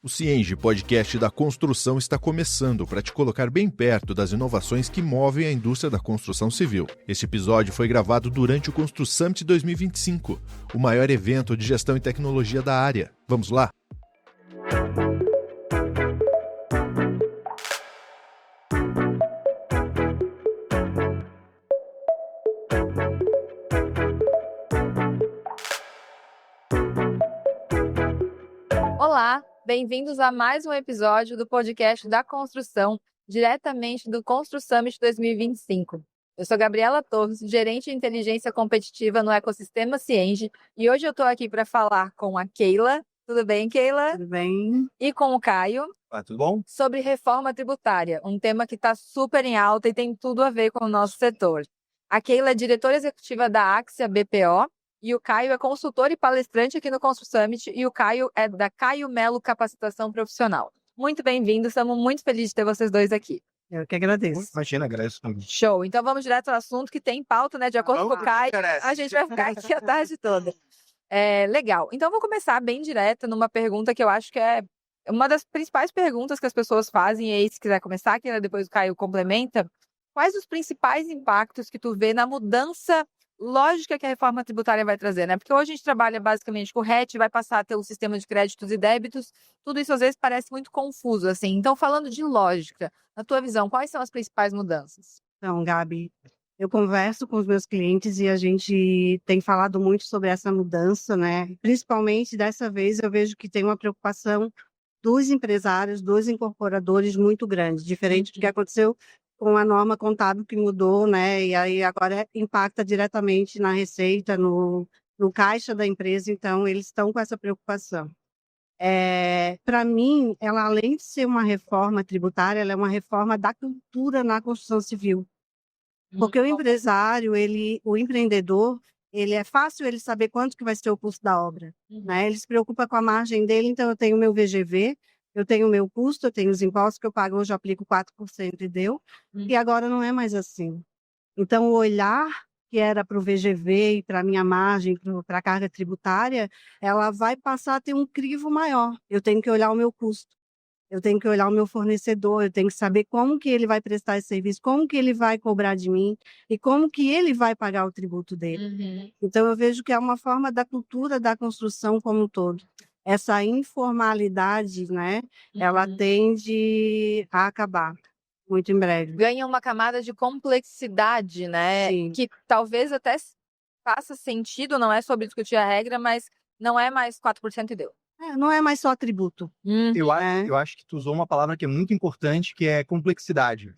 O Cienge, podcast da construção, está começando para te colocar bem perto das inovações que movem a indústria da construção civil. Este episódio foi gravado durante o Constru Summit 2025, o maior evento de gestão e tecnologia da área. Vamos lá? Olá, bem-vindos a mais um episódio do podcast da construção, diretamente do Constru Summit 2025. Eu sou Gabriela Torres, gerente de inteligência competitiva no ecossistema Cienge, e hoje eu estou aqui para falar com a Keila. Tudo bem, Keila? Tudo bem. E com o Caio. Tudo bom? Sobre reforma tributária, um tema que está super em alta e tem tudo a ver com o nosso setor. A Keila é diretora executiva da Axia BPO, e o Caio é consultor e palestrante aqui no Constru Summit, e o Caio é da Caio Melo Capacitação Profissional. Muito bem-vindos, estamos muito felizes de ter vocês dois aqui. Eu que agradeço. Imagina, agradeço também. Show, então vamos direto ao assunto que tem pauta, né? De acordo com o Caio, a gente vai ficar aqui a tarde toda. Legal, então vou começar bem direto numa pergunta que eu acho que é uma das principais perguntas que as pessoas fazem, e aí se quiser começar, que depois o Caio complementa. Quais os principais impactos que tu vê na mudança lógica que a reforma tributária vai trazer, né? Porque hoje a gente trabalha basicamente com o RET, vai passar a ter um sistema de créditos e débitos, tudo isso às vezes parece muito confuso, assim. Então, falando de lógica, na tua visão, quais são as principais mudanças? Então, Gabi, eu converso com os meus clientes e a gente tem falado muito sobre essa mudança, né? Principalmente dessa vez eu vejo que tem uma preocupação dos empresários, dos incorporadores muito grande, diferente do que aconteceu com a norma contábil que mudou, né? E aí agora impacta diretamente na receita, no caixa da empresa, então eles estão com essa preocupação. Para mim, ela além de ser uma reforma tributária, ela é uma reforma da cultura na construção civil. Porque o empresário, o empreendedor, ele é fácil ele saber quanto que vai ser o custo da obra, né? Ele se preocupa com a margem dele, então eu tenho o meu VGV, eu tenho o meu custo, eu tenho os impostos que eu pago, hoje eu aplico 4% e deu, e agora não é mais assim. Então, o olhar que era para o VGV e para a minha margem, para a carga tributária, ela vai passar a ter um crivo maior. Eu tenho que olhar o meu custo, eu tenho que olhar o meu fornecedor, eu tenho que saber como que ele vai prestar esse serviço, como que ele vai cobrar de mim e como que ele vai pagar o tributo dele. Então, eu vejo que é uma forma da cultura da construção como um todo. Essa informalidade, né, ela tende a acabar muito em breve. Ganha uma camada de complexidade, né? Sim. Que talvez até faça sentido, não é sobre discutir a regra, mas não é mais 4% e deu. Não é mais só tributo. Eu acho que tu usou uma palavra que é muito importante, que é complexidade.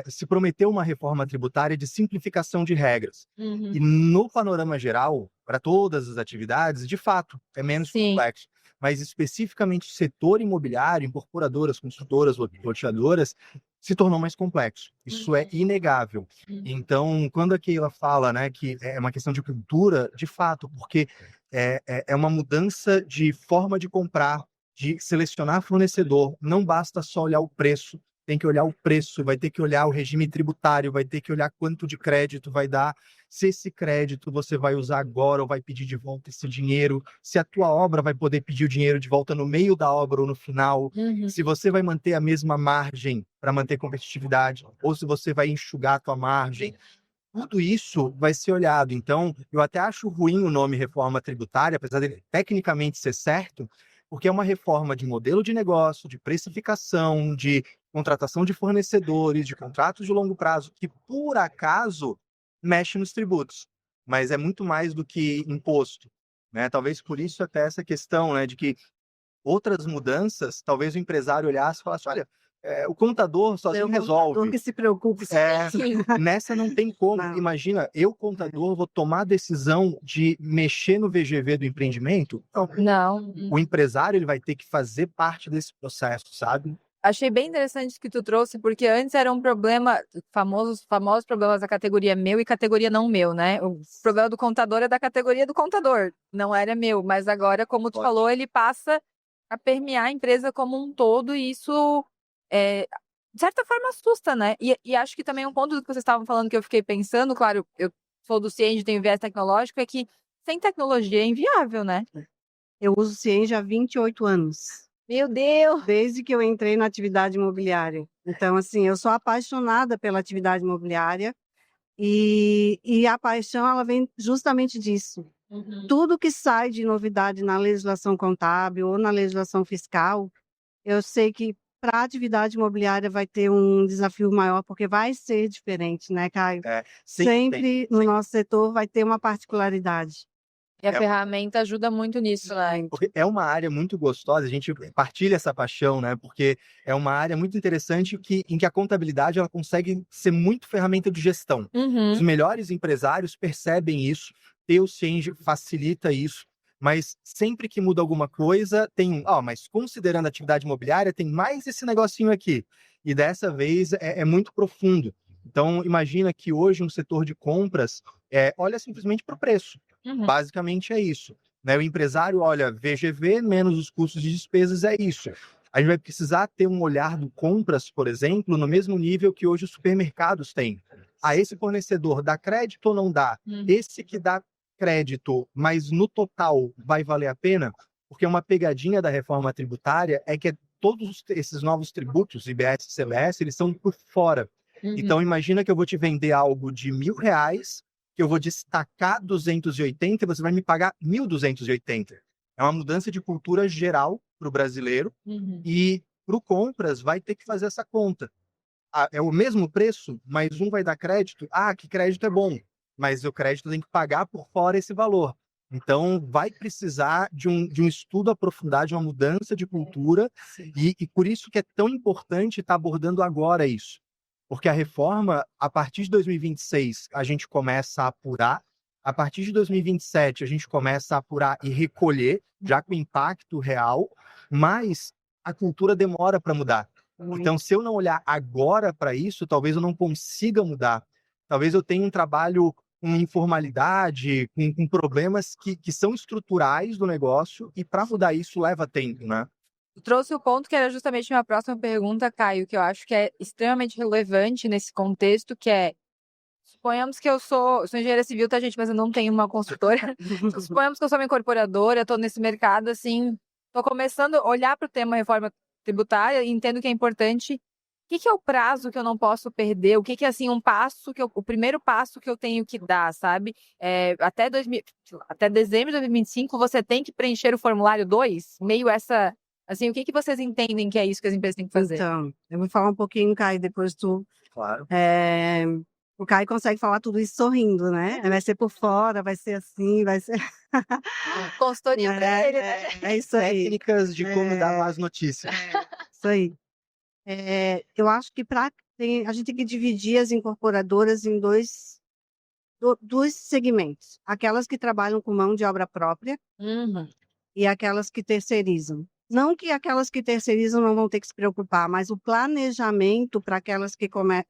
Se prometeu uma reforma tributária de simplificação de regras. E no panorama geral, para todas as atividades, de fato, é menos complexo. Mas especificamente o setor imobiliário, incorporadoras, construtoras, loteadoras, se tornou mais complexo. Isso é inegável. Então, quando a Keila fala, né, que é uma questão de cultura, de fato, porque é uma mudança de forma de comprar, de selecionar fornecedor. Não basta só olhar o preço, tem que olhar o preço, vai ter que olhar o regime tributário, vai ter que olhar quanto de crédito vai dar, se esse crédito você vai usar agora ou vai pedir de volta esse dinheiro, se a tua obra vai poder pedir o dinheiro de volta no meio da obra ou no final, se você vai manter a mesma margem para manter competitividade, ou se você vai enxugar a tua margem. Tudo isso vai ser olhado. Então, eu até acho ruim o nome reforma tributária, apesar de tecnicamente ser certo, porque é uma reforma de modelo de negócio, de precificação, de contratação de fornecedores, de contratos de longo prazo, que por acaso mexe nos tributos, mas é muito mais do que imposto, né? Talvez por isso até essa questão, né, de que outras mudanças, talvez o empresário olhasse e falasse, olha, o contador sozinho resolve. O contador que se preocupe. Nessa não tem como. Não. Imagina, eu, contador, vou tomar a decisão de mexer no VGV do empreendimento? Não. O empresário ele vai ter que fazer parte desse processo, sabe? Achei bem interessante o que tu trouxe, porque antes era um problema, famosos problemas da categoria meu e categoria não meu, né? O problema do contador é da categoria do contador, não era meu, mas agora, como tu falou, ele passa a permear a empresa como um todo e isso, de certa forma, assusta, né? E acho que também um ponto do que vocês estavam falando que eu fiquei pensando, claro, eu sou do Cienge, tenho viés tecnológico, é que sem tecnologia é inviável, né? Eu uso o Cienge há 28 anos. Meu Deus! Desde que eu entrei na atividade imobiliária. Então, assim, eu sou apaixonada pela atividade imobiliária e a paixão, ela vem justamente disso. Tudo que sai de novidade na legislação contábil ou na legislação fiscal, eu sei que para a atividade imobiliária vai ter um desafio maior, porque vai ser diferente, né, Caio? Sempre no nosso setor vai ter uma particularidade. E a ferramenta ajuda muito nisso, né? Porque é uma área muito gostosa, a gente partilha essa paixão, né? Porque é uma área muito interessante em que a contabilidade ela consegue ser muito ferramenta de gestão. Os melhores empresários percebem isso, ter o Change facilita isso, mas sempre que muda alguma coisa, tem mas considerando a atividade imobiliária, tem mais esse negocinho aqui. E dessa vez é muito profundo. Então, imagina que hoje um setor de compras olha simplesmente para o preço. Basicamente é isso. Né? O empresário olha VGV menos os custos de despesas, é isso. A gente vai precisar ter um olhar do compras, por exemplo, no mesmo nível que hoje os supermercados têm. Esse fornecedor dá crédito ou não dá? Esse que dá crédito, mas no total vai valer a pena? Porque uma pegadinha da reforma tributária é que todos esses novos tributos, IBS e CBS, eles são por fora. Então, imagina que eu vou te vender algo de R$1.000, que eu vou destacar 280 e você vai me pagar 1.280. É uma mudança de cultura geral para o brasileiro e para o compras vai ter que fazer essa conta. É o mesmo preço, mas um vai dar crédito. Que crédito é bom, mas o crédito tem que pagar por fora esse valor. Então, vai precisar de um estudo aprofundado, de uma mudança de cultura e por isso que é tão importante estar abordando agora isso. Porque a reforma, a partir de 2026, a gente começa a apurar. A partir de 2027, a gente começa a apurar e recolher, já com impacto real, mas a cultura demora para mudar. Então, se eu não olhar agora para isso, talvez eu não consiga mudar. Talvez eu tenha um trabalho com informalidade, com problemas que são estruturais do negócio, e para mudar isso leva tempo, né? Trouxe o ponto que era justamente minha próxima pergunta, Caio, que eu acho que é extremamente relevante nesse contexto, que é, suponhamos que eu sou engenheira civil, tá, gente, mas eu não tenho uma consultora. Suponhamos que eu sou uma incorporadora, estou nesse mercado, assim, estou começando a olhar para o tema reforma tributária e entendo que é importante. O que é o prazo que eu não posso perder? O que é, assim, o primeiro passo que eu tenho que dar, sabe? Até dezembro de 2025, você tem que preencher o formulário 2? Meio essa... Assim, o que vocês entendem que é isso que as empresas têm que fazer? Então, eu vou falar um pouquinho, Caio, depois tu... Claro. O Caio consegue falar tudo isso sorrindo, né? Vai ser por fora, vai ser assim, vai ser... Consultoria pra ele, né? É isso aí. Técnicas de como dar más notícias. Isso aí. Eu acho que a gente tem que dividir as incorporadoras em dois segmentos. Aquelas que trabalham com mão de obra própria e aquelas que terceirizam. Não que aquelas que terceirizam não vão ter que se preocupar, mas o planejamento para aquelas que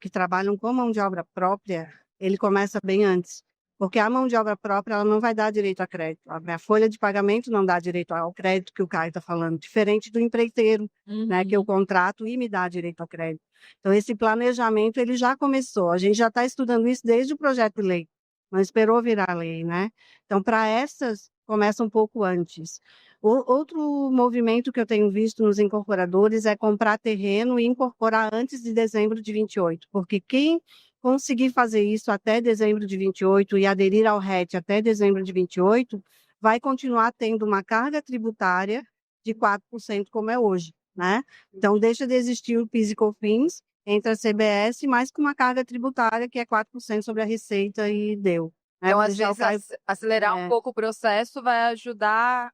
trabalham com mão de obra própria, ele começa bem antes. Porque a mão de obra própria ela não vai dar direito a crédito. A folha de pagamento não dá direito ao crédito que o Caio está falando, diferente do empreiteiro, né, que eu contrato e me dá direito ao crédito. Então, esse planejamento ele já começou. A gente já está estudando isso desde o projeto de lei. Não esperou virar lei, né? Então, para essas, começa um pouco antes. Outro movimento que eu tenho visto nos incorporadores é comprar terreno e incorporar antes de dezembro de 28, porque quem conseguir fazer isso até dezembro de 28 e aderir ao RET até dezembro de 28, vai continuar tendo uma carga tributária de 4% como é hoje, né? Então, deixa de existir o PIS e COFINS, entra a CBS, mas com uma carga tributária que é 4% sobre a receita e deu. Né? Então, às vezes, acelerar um pouco o processo vai ajudar a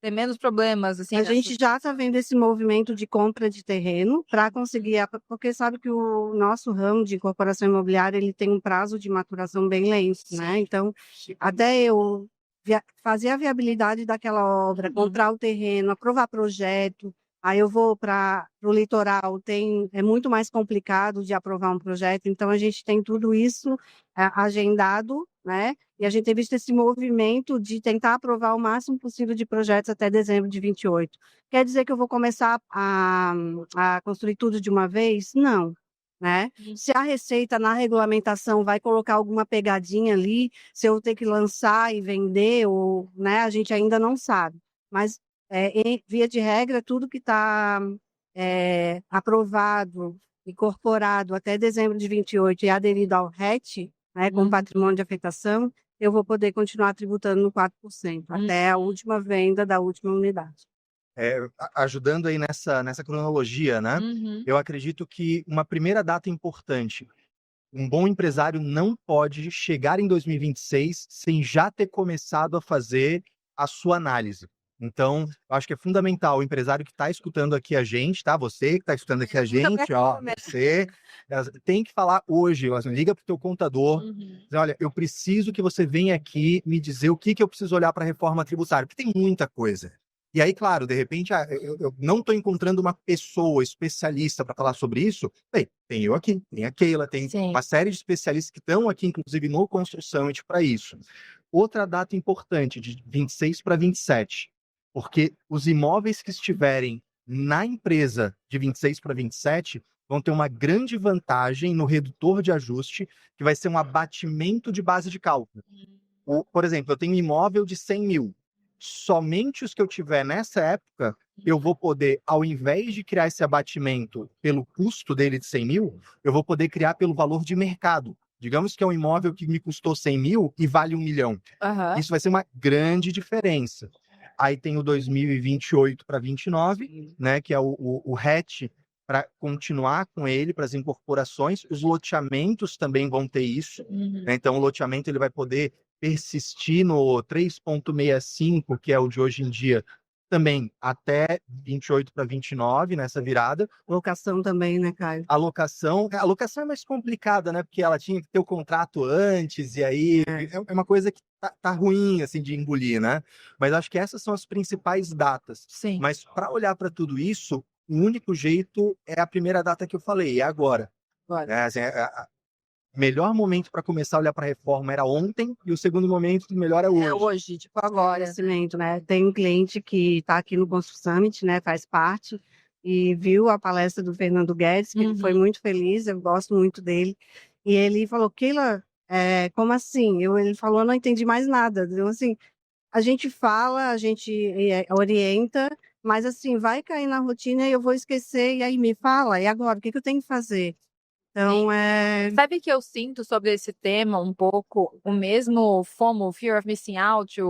ter menos problemas. Assim, a gente já está vendo esse movimento de compra de terreno para conseguir, porque sabe que o nosso ramo de incorporação imobiliária ele tem um prazo de maturação bem lento, né? Então, até eu fazer a viabilidade daquela obra, comprar o terreno, aprovar projeto, aí eu vou para o litoral, é muito mais complicado de aprovar um projeto, então a gente tem tudo isso agendado, né? E a gente tem visto esse movimento de tentar aprovar o máximo possível de projetos até dezembro de 28. Quer dizer que eu vou começar a construir tudo de uma vez? Não. Né? Se a Receita na regulamentação vai colocar alguma pegadinha ali, se eu ter que lançar e vender, ou, né, a gente ainda não sabe. Mas Via de regra, tudo que está aprovado, incorporado até dezembro de 28 e aderido ao RET, né, com patrimônio de afetação, eu vou poder continuar tributando no 4%, até a última venda da última unidade. Ajudando aí nessa cronologia, né? Eu acredito que uma primeira data importante, um bom empresário não pode chegar em 2026 sem já ter começado a fazer a sua análise. Então, eu acho que é fundamental o empresário que está escutando aqui a gente, tá? Você que está escutando aqui a gente, você tem que falar hoje, liga para o teu contador, diz, olha, eu preciso que você venha aqui me dizer o que eu preciso olhar para a reforma tributária, porque tem muita coisa. E aí, claro, de repente, eu não estou encontrando uma pessoa especialista para falar sobre isso. Bem, tem eu aqui, tem a Keila, tem uma série de especialistas que estão aqui, inclusive no Construção Summit, para isso. Outra data importante, de 26 para 27, porque os imóveis que estiverem na empresa de 26 para 27 vão ter uma grande vantagem no redutor de ajuste, que vai ser um abatimento de base de cálculo. Por exemplo, eu tenho um imóvel de 100 mil. Somente os que eu tiver nessa época, eu vou poder, ao invés de criar esse abatimento pelo custo dele de 100 mil, eu vou poder criar pelo valor de mercado. Digamos que é um imóvel que me custou 100 mil e vale 1 milhão. Isso vai ser uma grande diferença. Aí tem o 2028 para 29, né, que é o RET, para continuar com ele, para as incorporações. Os loteamentos também vão ter isso. Né? Então, o loteamento ele vai poder persistir no 3,65, que é o de hoje em dia, também até 28 para 29, nessa virada. Locação também, né, Caio? A locação é mais complicada, né? Porque ela tinha que ter o contrato antes, e aí é uma coisa que tá ruim, assim, de engolir, né? Mas acho que essas são as principais datas. Sim. Mas para olhar para tudo isso, o único jeito é a primeira data que eu falei, é agora. Assim, melhor momento para começar a olhar para a reforma era ontem, e o segundo momento melhor é hoje. É hoje, tipo agora. Né? Tem um cliente que está aqui no Construção Summit, né, faz parte, e viu a palestra do Fernando Guedes, que ele foi muito feliz, eu gosto muito dele, e ele falou, Keila, como assim? Ele falou, eu não entendi mais nada. Então, assim, a gente fala, a gente orienta, mas assim, vai cair na rotina e eu vou esquecer, e aí me fala, e agora, o que eu tenho que fazer? Então, Sabe que eu sinto sobre esse tema um pouco o mesmo FOMO, Fear of Missing Out,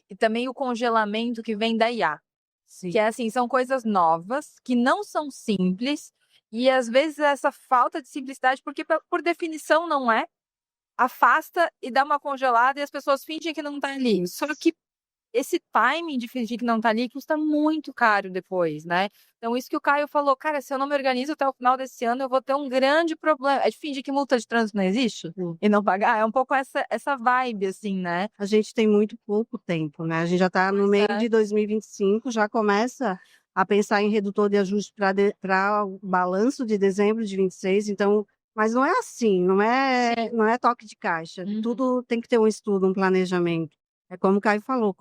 e também o congelamento que vem da IA. Sim. Que é assim, são coisas novas, que não são simples, e às vezes essa falta de simplicidade, porque por definição não é, afasta e dá uma congelada e as pessoas fingem que não está ali. Só que esse timing de fingir que não está ali custa muito caro depois, né? Então, isso que o Caio falou, cara, se eu não me organizo até o final desse ano, eu vou ter um grande problema. É de fingir que multa de trânsito não existe e não pagar? É um pouco essa vibe, assim, né? A gente tem muito pouco tempo, né? A gente já está no meio de 2025, já começa a pensar em redutor de ajuste para o balanço de dezembro de 26, então, mas não é assim, não é toque de caixa. Tudo tem que ter um estudo, um planejamento. É como o Caio falou,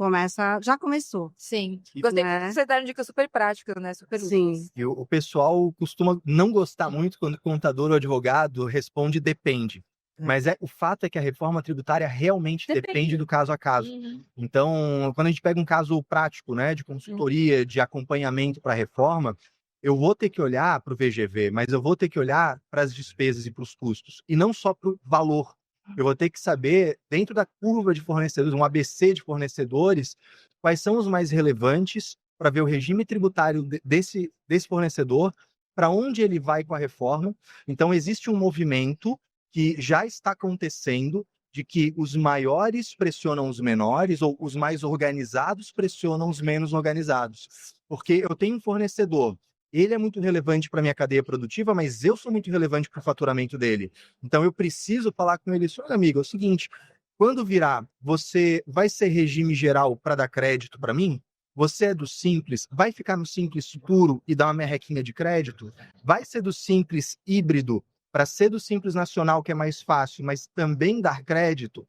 já começou. Sim. Gostei que você deram dicas super práticas, né? Super úteis. E o pessoal costuma não gostar muito quando o contador ou advogado responde depende. Mas o fato é que a reforma tributária realmente depende do caso a caso. Então, quando a gente pega um caso prático, né, de consultoria, de acompanhamento para a reforma, eu vou ter que olhar para o VGV, mas eu vou ter que olhar para as despesas e para os custos, e não só para o valor. Eu vou ter que saber, dentro da curva de fornecedores, um ABC de fornecedores, quais são os mais relevantes para ver o regime tributário desse fornecedor, para onde ele vai com a reforma. Então, existe um movimento que já está acontecendo de que os maiores pressionam os menores, ou os mais organizados pressionam os menos organizados. Porque eu tenho um fornecedor, ele é muito relevante para a minha cadeia produtiva, mas eu sou muito relevante para o faturamento dele. Então, eu preciso falar com ele, olha, amigo, é o seguinte, quando virar, você vai ser regime geral para dar crédito para mim? Você é do Simples, vai ficar no Simples puro e dar uma merrequinha de crédito? Vai ser do Simples híbrido, para ser do Simples Nacional, que é mais fácil, mas também dar crédito?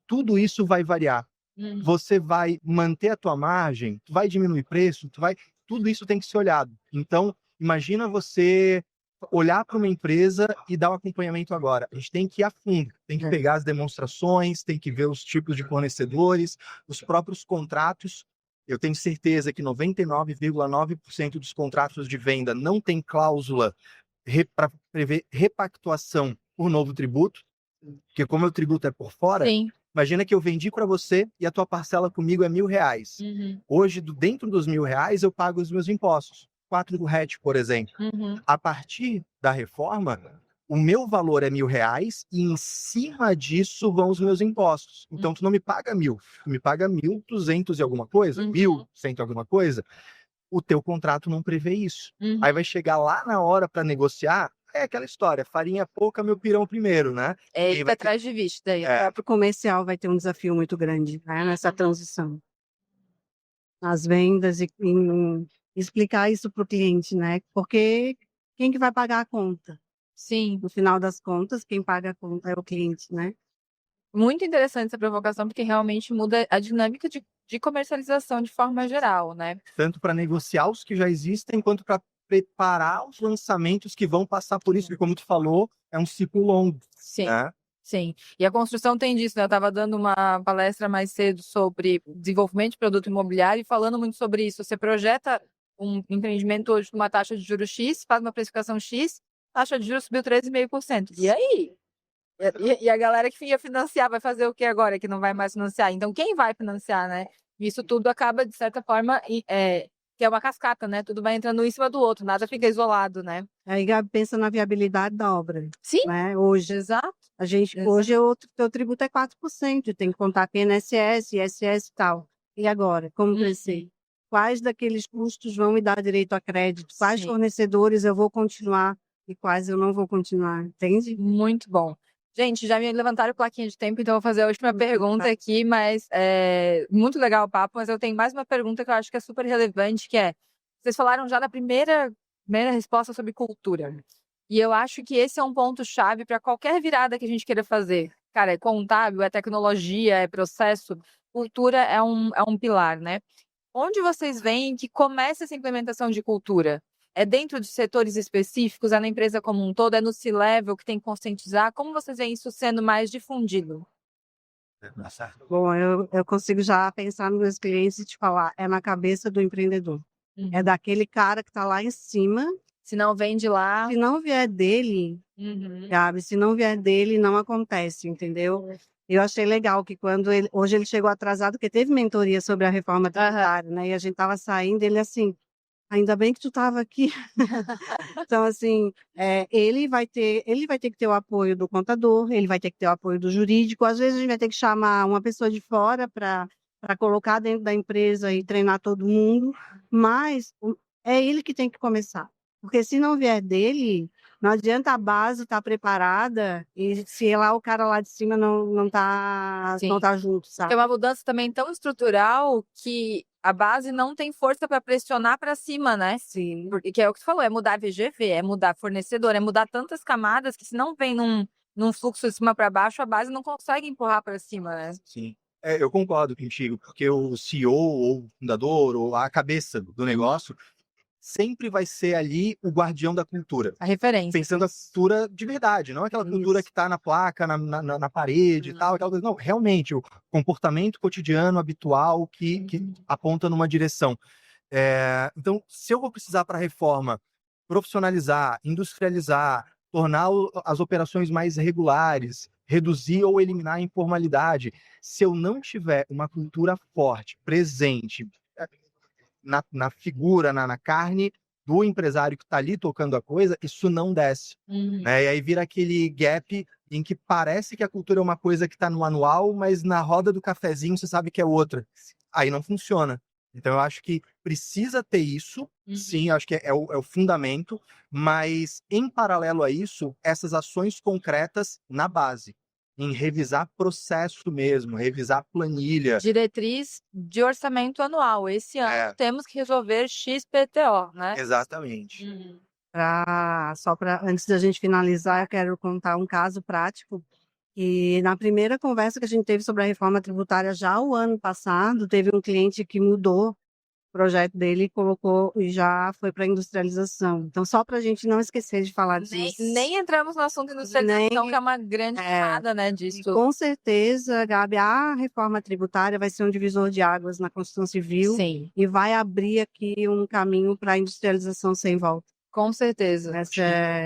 Tudo isso vai variar. Você vai manter a tua margem, tu vai diminuir preço, tudo isso tem que ser olhado. Então, imagina você olhar para uma empresa e dar um acompanhamento agora. A gente tem que ir a fundo, tem que pegar as demonstrações, tem que ver os tipos de fornecedores, os próprios contratos. eu tenho certeza que 99,9% dos contratos de venda não tem cláusula para prever repactuação por novo tributo, porque como o tributo é por fora, Sim. imagina que eu vendi para você e a tua parcela comigo é R$1.000. Uhum. Hoje, dentro dos R$1.000, eu pago os meus impostos. 4 do RET, por exemplo. Uhum. A partir da reforma, o meu valor é R$1.000 e em cima disso vão os meus impostos. Então, tu não me paga 1.000, tu me paga 1.200 e alguma coisa, 1.100 e alguma coisa. O teu contrato não prevê isso. Aí vai chegar lá na hora para negociar, é aquela história, farinha pouca, meu pirão primeiro, né? É vai atrás de vista daí. O próprio comercial vai ter um desafio muito grande, né, nessa transição. Nas vendas e em explicar isso para o cliente, né? Porque quem que vai pagar a conta? Sim. No final das contas, quem paga a conta é o cliente, né? Muito interessante essa provocação, porque realmente muda a dinâmica de comercialização de forma geral, né? Tanto para negociar os que já existem, quanto para preparar os lançamentos que vão passar por isso. E como tu falou, é um ciclo longo. Sim. Né? Sim, e a construção tem disso, né? Eu estava dando uma palestra mais cedo sobre desenvolvimento de produto imobiliário e falando muito sobre isso. Você projeta um empreendimento hoje com uma taxa de juros X, faz uma precificação X, taxa de juros subiu 13,5%. E aí? E a galera que ia financiar vai fazer o que agora, que não vai mais financiar? Então, quem vai financiar, né? Isso tudo acaba, de certa forma, que é uma cascata, né? Tudo vai entrando um em cima do outro, nada fica isolado, né? Aí Gabi pensa na viabilidade da obra. Sim, né? Hoje, exato. Hoje o teu tributo é 4%, tem que contar PNSS, ISS e tal. E agora, como crescer? Quais daqueles custos vão me dar direito a crédito? Quais fornecedores eu vou continuar e quais eu não vou continuar? Entende? Muito bom. Gente, já me levantaram plaquinha de tempo, então eu vou fazer a última pergunta aqui, mas muito legal o papo, mas eu tenho mais uma pergunta que eu acho que é super relevante, que é, vocês falaram já da primeira resposta sobre cultura. E eu acho que esse é um ponto-chave para qualquer virada que a gente queira fazer. Cara, é contábil, é tecnologia, é processo. Cultura é um pilar, né? Onde vocês veem que começa essa implementação de cultura? É dentro de setores específicos? É na empresa como um todo? É no C-level que tem que conscientizar? Como vocês veem isso sendo mais difundido? Bom, eu consigo já pensar nos meus clientes e te falar, é na cabeça do empreendedor. É daquele cara que está lá em cima. Se não vem de lá. Se não vier dele, Gabi, se não vier dele, não acontece, entendeu? Eu achei legal que hoje ele chegou atrasado, porque teve mentoria sobre a reforma tributária, né? E a gente estava saindo, ele assim, ainda bem que tu estava aqui. Então, assim, ele vai ter que ter o apoio do contador, ele vai ter que ter o apoio do jurídico. Às vezes a gente vai ter que chamar uma pessoa de fora para colocar dentro da empresa e treinar todo mundo, mas é ele que tem que começar. Porque se não vier dele, não adianta a base estar preparada e se lá o cara lá de cima não tá junto, sabe? É uma mudança também tão estrutural que a base não tem força para pressionar para cima, né? Sim. Porque que é o que você falou, é mudar VGV, é mudar fornecedor, é mudar tantas camadas que se não vem num fluxo de cima para baixo, a base não consegue empurrar para cima, né? Sim. Eu concordo contigo, porque o CEO ou o fundador ou a cabeça do negócio sempre vai ser ali o guardião da cultura. A referência. Pensando a cultura de verdade, não aquela cultura que está na placa, na parede e tal. Aquela coisa. Não, realmente, o comportamento cotidiano, habitual, que aponta numa direção. Então, se eu vou precisar para a reforma profissionalizar, industrializar, tornar as operações mais regulares, reduzir ou eliminar a informalidade, se eu não tiver uma cultura forte, presente, na figura, na carne do empresário que está ali tocando a coisa, isso não desce. Né? E aí vira aquele gap em que parece que a cultura é uma coisa que está no manual, mas na roda do cafezinho você sabe que é outra. Aí não funciona. Então eu acho que precisa ter isso, sim, acho que é o fundamento, mas em paralelo a isso, essas ações concretas na base. Em revisar processo mesmo, revisar planilha. Diretriz de orçamento anual. Esse ano temos que resolver XPTO, né? Exatamente. Antes da gente finalizar, eu quero contar um caso prático. E na primeira conversa que a gente teve sobre a reforma tributária já o ano passado, teve um cliente que mudou projeto dele e colocou e já foi para industrialização. Então, só para a gente não esquecer de falar disso. Nem entramos no assunto industrialização, que é uma grande camada, né, disso. Com certeza, Gabi, a reforma tributária vai ser um divisor de águas na construção civil. Sim. E vai abrir aqui um caminho para a industrialização sem volta. Com certeza.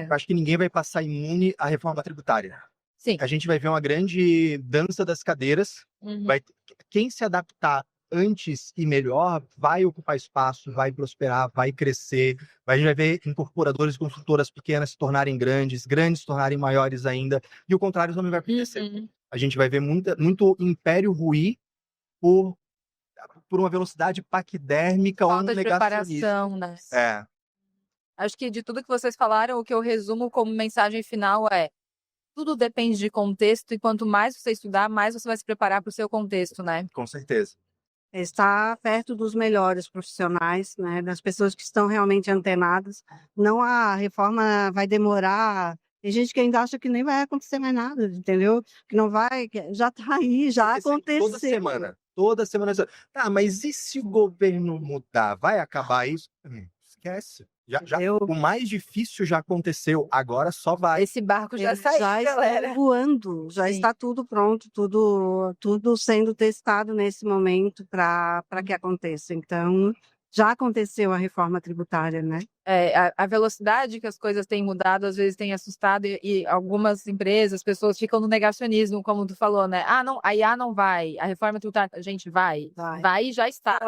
Eu acho que ninguém vai passar imune à reforma tributária. Sim. A gente vai ver uma grande dança das cadeiras. Quem se adaptar antes e melhor vai ocupar espaço, vai prosperar, vai crescer. A gente vai ver incorporadores e construtoras pequenas se tornarem grandes se tornarem maiores ainda. E o contrário também vai acontecer. A gente vai ver muito império ruir por uma velocidade paquidérmica ou falta de preparação, né? Acho que de tudo que vocês falaram, o que eu resumo como mensagem final é: tudo depende de contexto, e quanto mais você estudar, mais você vai se preparar para o seu contexto, né? Com certeza. Estar perto dos melhores profissionais, né, das pessoas que estão realmente antenadas. Não, a reforma vai demorar. Tem gente que ainda acha que nem vai acontecer mais nada, entendeu? Que não vai, já está aí, já aconteceu. Toda semana. Tá, mas e se o governo mudar? Vai acabar isso? Esquece. O mais difícil já aconteceu, agora só vai. Esse barco já saiu, galera. Está voando, já está tudo pronto, tudo sendo testado nesse momento para que aconteça. Então, já aconteceu a reforma tributária, né? A velocidade que as coisas têm mudado, às vezes tem assustado, e algumas empresas, pessoas ficam no negacionismo, como tu falou, né? A IA não vai, a reforma tributária, a gente vai e já está.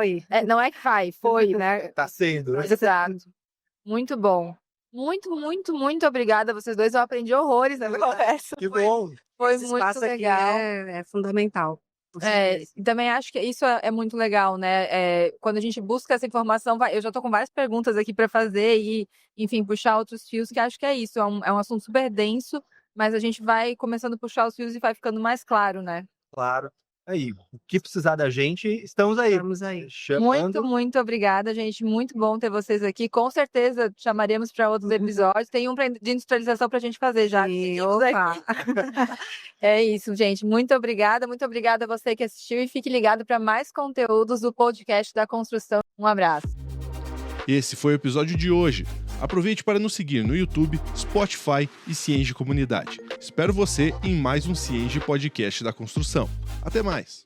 Não é que foi, né? Está sendo, né? Exato. Muito bom. Muito obrigada a vocês dois. Eu aprendi horrores nessa conversa. Que bom. Foi muito legal. É fundamental. E também acho que isso é muito legal, né? Quando a gente busca essa informação, eu já estou com várias perguntas aqui para fazer e, enfim, puxar outros fios, que acho que é isso. É um assunto super denso, mas a gente vai começando a puxar os fios e vai ficando mais claro, né? Claro. Aí, o que precisar da gente, estamos aí. Muito obrigada, gente. Muito bom ter vocês aqui. Com certeza chamaremos para outros episódios. Tem um de industrialização para a gente fazer já. É isso, gente. Muito obrigada a você que assistiu e fique ligado para mais conteúdos do podcast da construção. Um abraço. Esse foi o episódio de hoje. Aproveite para nos seguir no YouTube, Spotify e Cienge Comunidade. Espero você em mais um Cienge Podcast da Construção. Até mais!